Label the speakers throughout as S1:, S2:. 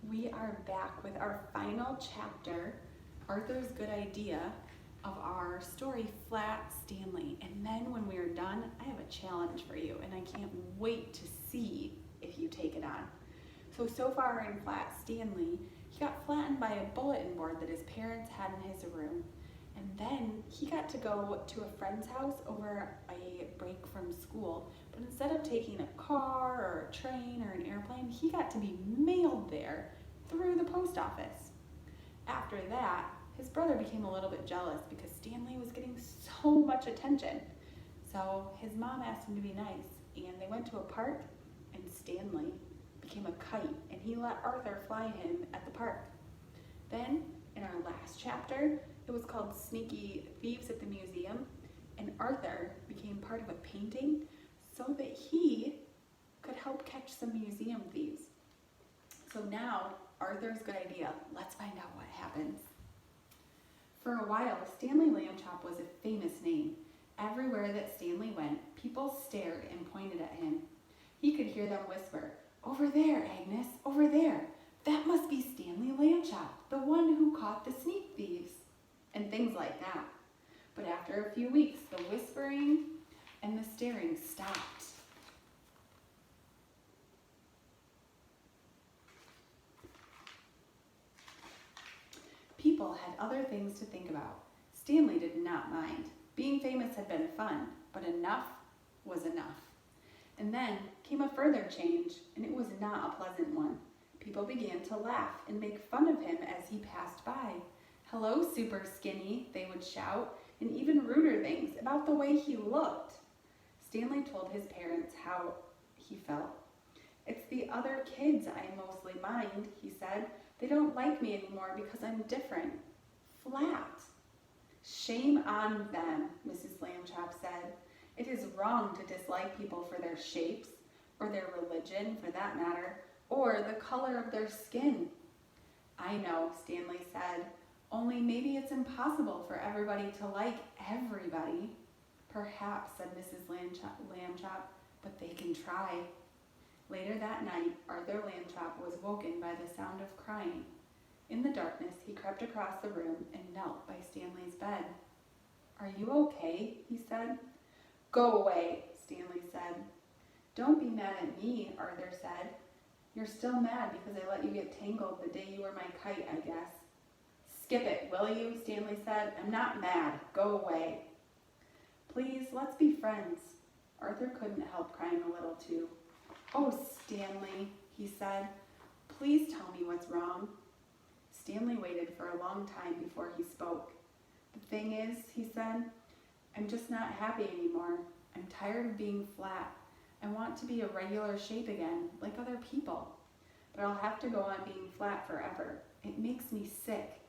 S1: We are back with our final chapter, Arthur's Good Idea, of our story, Flat Stanley. And then when we're done, I have a challenge for you, and I can't wait to see if you take it on. So far in Flat Stanley, he got flattened by a bulletin board that his parents had in his room. And then he got to go to a friend's house over a break from school. But instead of taking a car or a train or an airplane, he got to be mailed there through the post office. After that, his brother became a little bit jealous because Stanley was getting so much attention. So his mom asked him to be nice, and they went to a park, and Stanley became a kite, and he let Arthur fly him at the park. Then, in our last chapter, it was called Sneaky Thieves at the Museum, and Arthur became part of a painting so that he could help catch some museum thieves. So now, Arthur's Good Idea. Let's find out what happens. For a while, Stanley Lambchop was a famous name. Everywhere that Stanley went, people stared and pointed at him. He could hear them whisper, "Over there, Agnes, over there. That must be Stanley Lambchop, the one who caught the sneak thieves," and things like that. But after a few weeks, the whispering and the staring stopped. People had other things to think about. Stanley did not mind. Being famous had been fun, but enough was enough. And then came a further change, and it was not a pleasant one. People began to laugh and make fun of him as he passed by. "Hello, super skinny," they would shout, and even ruder things about the way he looked. Stanley told his parents how he felt. "It's the other kids I mostly mind," he said. "They don't like me anymore because I'm different. Flat." "Shame on them," Mrs. Lambchop said. "It is wrong to dislike people for their shapes, or their religion for that matter, or the color of their skin." "I know," Stanley said. "Only maybe it's impossible for everybody to like everybody." "Perhaps," said Mrs. Lambchop, "but they can try." Later that night, Arthur Lambchop was woken by the sound of crying. In the darkness, he crept across the room and knelt by Stanley's bed. "Are you okay?" he said. "Go away," Stanley said. "Don't be mad at me," Arthur said. "You're still mad because I let you get tangled the day you were my kite, I guess." "Skip it, will you?" Stanley said. "I'm not mad. Go away." "Please, let's be friends." Arthur couldn't help crying a little too. "Oh, Stanley," he said. "Please tell me what's wrong." Stanley waited for a long time before he spoke. "The thing is," he said, "I'm just not happy anymore. I'm tired of being flat. I want to be a regular shape again, like other people. But I'll have to go on being flat forever. It makes me sick."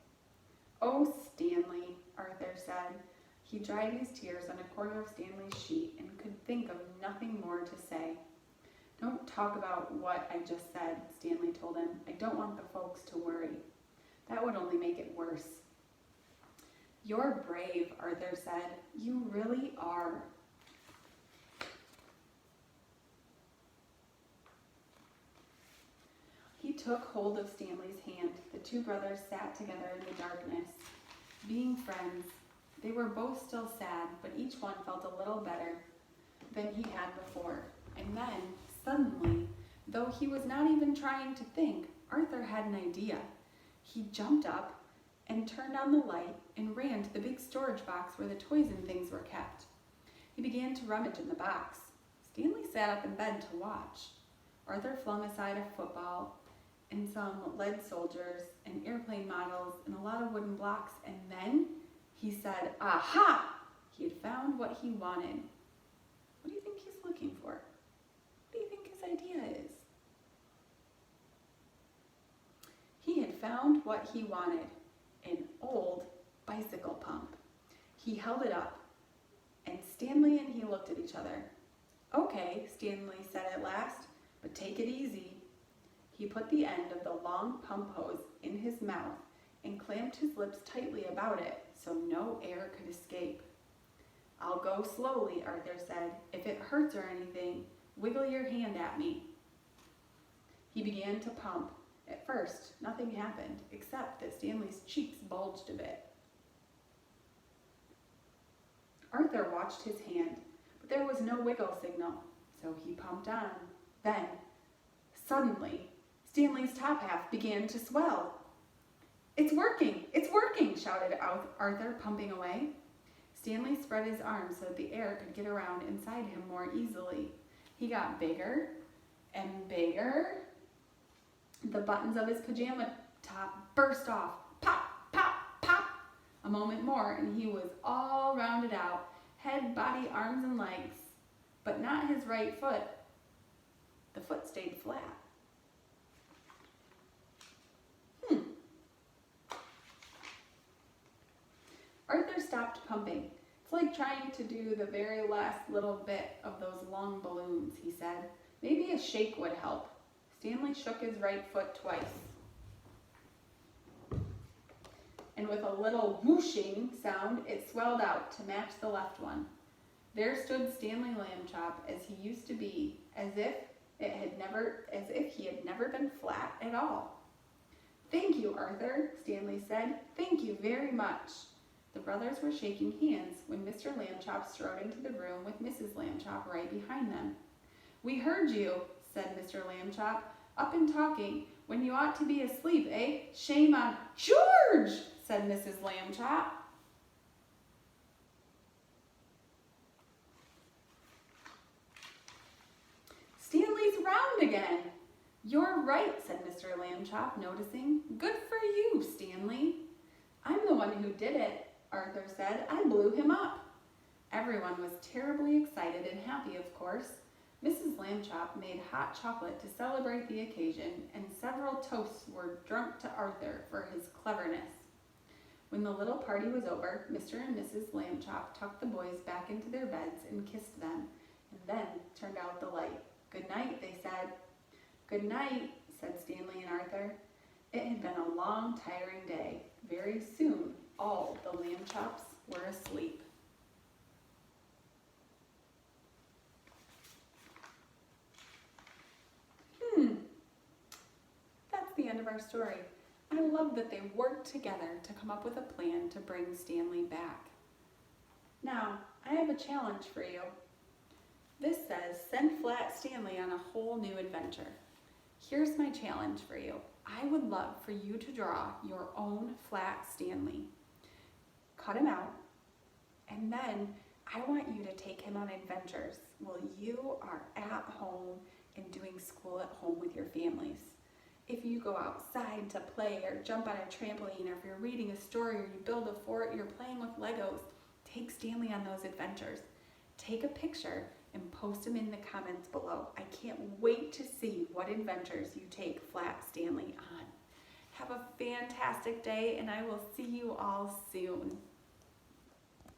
S1: "Oh, Stanley," Arthur said. He dried his tears on a corner of Stanley's sheet and could think of nothing more to say. "Don't talk about what I just said," Stanley told him. "I don't want the folks to worry. That would only make it worse." "You're brave," Arthur said. "You really are." He took hold of Stanley's hand. The two brothers sat together in the darkness, being friends. They were both still sad, but each one felt a little better than he had before. And then, suddenly, though he was not even trying to think, Arthur had an idea. He jumped up and turned on the light and ran to the big storage box where the toys and things were kept. He began to rummage in the box. Stanley sat up in bed to watch. Arthur flung aside a football and some lead soldiers and airplane models and a lot of wooden blocks, and then he said, "Aha!" He had found what he wanted. What do you think he's looking for? What do you think his idea is? He had found what he wanted, an old bicycle pump. He held it up, and Stanley and he looked at each other. "Okay," Stanley said at last, "but take it easy." He put the end of the long pump hose in his mouth and clamped his lips tightly about it so no air could escape. "I'll go slowly," Arthur said. "If it hurts or anything, wiggle your hand at me." He began to pump. At first, nothing happened, except that Stanley's cheeks bulged a bit. Arthur watched his hand, but there was no wiggle signal, so he pumped on. Then, suddenly, Stanley's top half began to swell. It's working! It's working! Shouted Arthur, pumping away. Stanley spread his arms so that the air could get around inside him more easily. He got bigger and bigger. The buttons of his pajama top burst off. Pop, pop, pop. A moment more and he was all rounded out. Head, body, arms, and legs. But not his right foot. The foot stayed flat. Arthur stopped pumping. It's like trying to do the very last little bit of those long balloons, he said. Maybe a shake would help. Stanley shook his right foot twice. And with a little whooshing sound, it swelled out to match the left one. There stood Stanley Lambchop as he used to be, as if he had never been flat at all. Thank you, Arthur, Stanley said. Thank you very much. The brothers were shaking hands when Mr. Lambchop strode into the room with Mrs. Lambchop right behind them. We heard you, said Mr. Lambchop, up and talking when you ought to be asleep, eh? Shame on George, said Mrs. Lambchop. Stanley's round again. You're right, said Mr. Lambchop, noticing. Good for you, Stanley. I'm the one who did it, Arthur said. I blew him up. Everyone was terribly excited and happy, of course. Mrs. Lambchop made hot chocolate to celebrate the occasion, and several toasts were drunk to Arthur for his cleverness. When the little party was over, Mr. and Mrs. Lambchop tucked the boys back into their beds and kissed them, and then turned out the light. Good night, they said. Good night, said Stanley and Arthur. It had been a long, tiring day. Very soon, all the Lambchops were asleep. That's the end of our story. I love that they worked together to come up with a plan to bring Stanley back. Now, I have a challenge for you. This says, send Flat Stanley on a whole new adventure. Here's my challenge for you. I would love for you to draw your own Flat Stanley. Cut him out, and then I want you to take him on adventures while you are at home and doing school at home with your families. If you go outside to play or jump on a trampoline, or if you're reading a story or you build a fort, you're playing with Legos, take Stanley on those adventures. Take a picture and post them in the comments below. I can't wait to see what adventures you take Flat Stanley on. Have a fantastic day, and I will see you all soon.